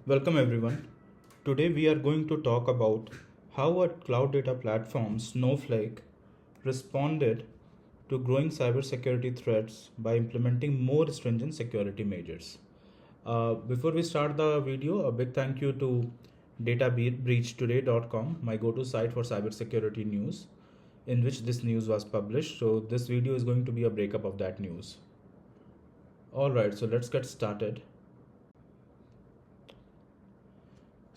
Welcome everyone. Today we are going to talk about how a cloud data platform, Snowflake, responded to growing cybersecurity threats by implementing more stringent security measures. Before we start the video, a big thank you to databreachtoday.com, my go-to site for cybersecurity news, in which this news was published. So this video is going to be a breakup of that news. Alright, so let's get started.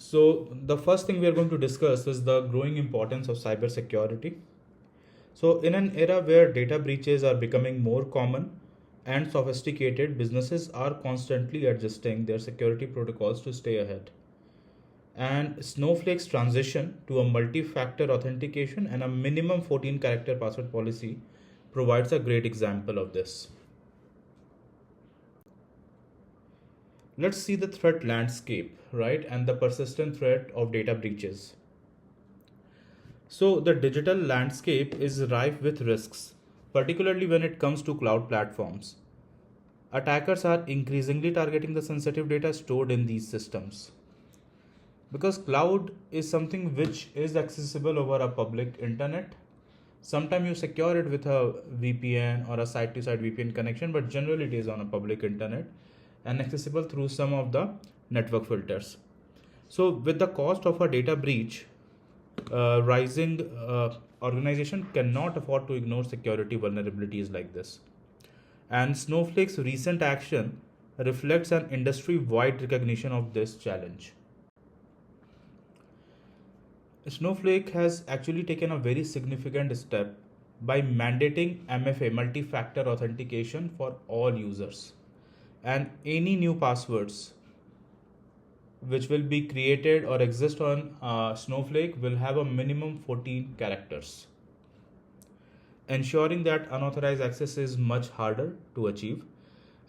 So the first thing we are going to discuss is the growing importance of cybersecurity. So in an era where data breaches are becoming more common and sophisticated, businesses are constantly adjusting their security protocols to stay ahead. And Snowflake's transition to a multi-factor authentication and a minimum 14 character password policy provides a great example of this. Let's see the threat landscape, right, and the persistent threat of data breaches. So the digital landscape is rife with risks, particularly when it comes to cloud platforms. Attackers are increasingly targeting the sensitive data stored in these systems. Because cloud is something which is accessible over a public internet. Sometimes you secure it with a VPN or a site-to-site VPN connection, but generally it is on a public internet and accessible through some of the network filters. So with the cost of a data breach rising, organization cannot afford to ignore security vulnerabilities like this. And Snowflake's recent action reflects an industry-wide recognition of this challenge. Snowflake has actually taken a very significant step by mandating MFA, multi-factor authentication, for all users. And any new passwords which will be created or exist on Snowflake will have a minimum 14 characters, ensuring that unauthorized access is much harder to achieve.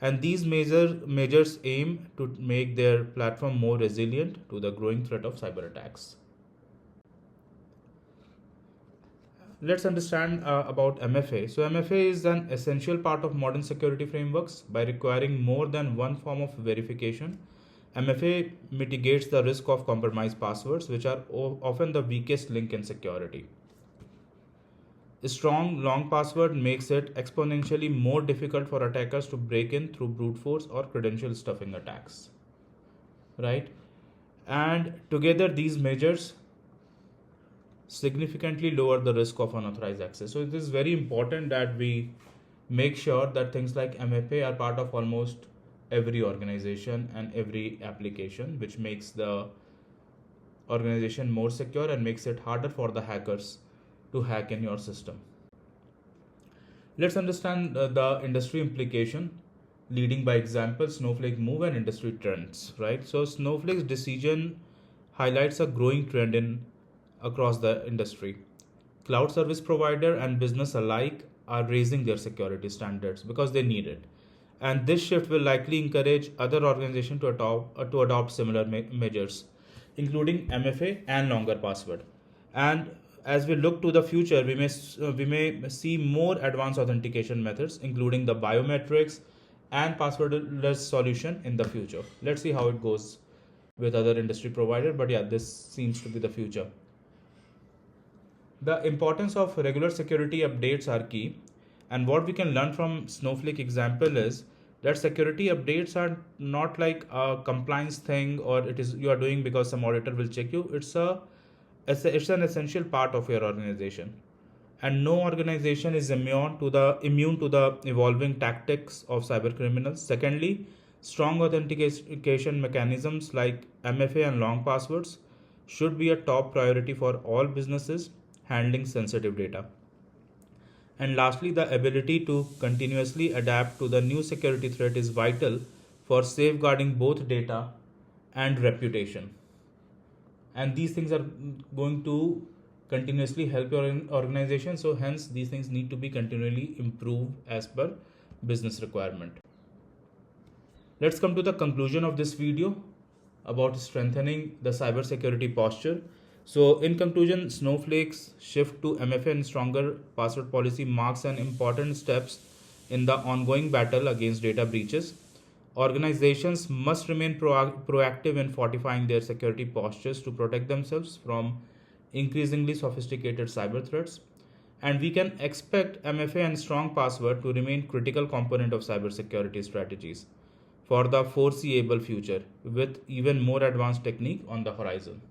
And these measures aim to make their platform more resilient to the growing threat of cyber attacks. Let's understand about MFA. So MFA is an essential part of modern security frameworks. By requiring more than one form of verification, MFA mitigates the risk of compromised passwords, which are often the weakest link in security. A strong long password makes it exponentially more difficult for attackers to break in through brute force or credential stuffing attacks. Right? And together these measures significantly lower the risk of unauthorized access. So it is very important that we make sure that things like MFA are part of almost every organization and every application, which makes the organization more secure and makes it harder for the hackers to hack in your system. Let's understand the industry implication, leading by example, Snowflake move and industry trends, right? So Snowflake's decision highlights a growing trend across the industry. Cloud service provider and business alike are raising their security standards because they need it. And this shift will likely encourage other organizations to adopt similar measures, including MFA and longer password. And as we look to the future, we may see more advanced authentication methods, including the biometrics and passwordless solution in the future. Let's see how it goes with other industry provider, but yeah, this seems to be the future. The importance of regular security updates are key, and what we can learn from Snowflake example is that security updates are not like a compliance thing, or it is you are doing because some auditor will check you. It's an essential part of your organization, and no organization is immune to the evolving tactics of cyber criminals. Secondly, strong authentication mechanisms like MFA and long passwords should be a top priority for all businesses handling sensitive data. And lastly, the ability to continuously adapt to the new security threat is vital for safeguarding both data and reputation. And these things are going to continuously help your organization. So hence these things need to be continually improved as per business requirement. Let's come to the conclusion of this video about strengthening the cybersecurity posture. So in conclusion, Snowflake's shift to MFA and stronger password policy marks an important steps in the ongoing battle against data breaches. Organizations must remain proactive in fortifying their security postures to protect themselves from increasingly sophisticated cyber threats. And we can expect MFA and strong password to remain critical component of cybersecurity strategies for the foreseeable future, with even more advanced technique on the horizon.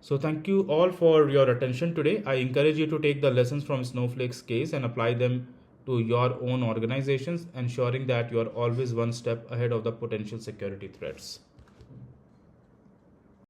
So thank you all for your attention today. I encourage you to take the lessons from Snowflake's case and apply them to your own organizations, ensuring that you are always one step ahead of the potential security threats.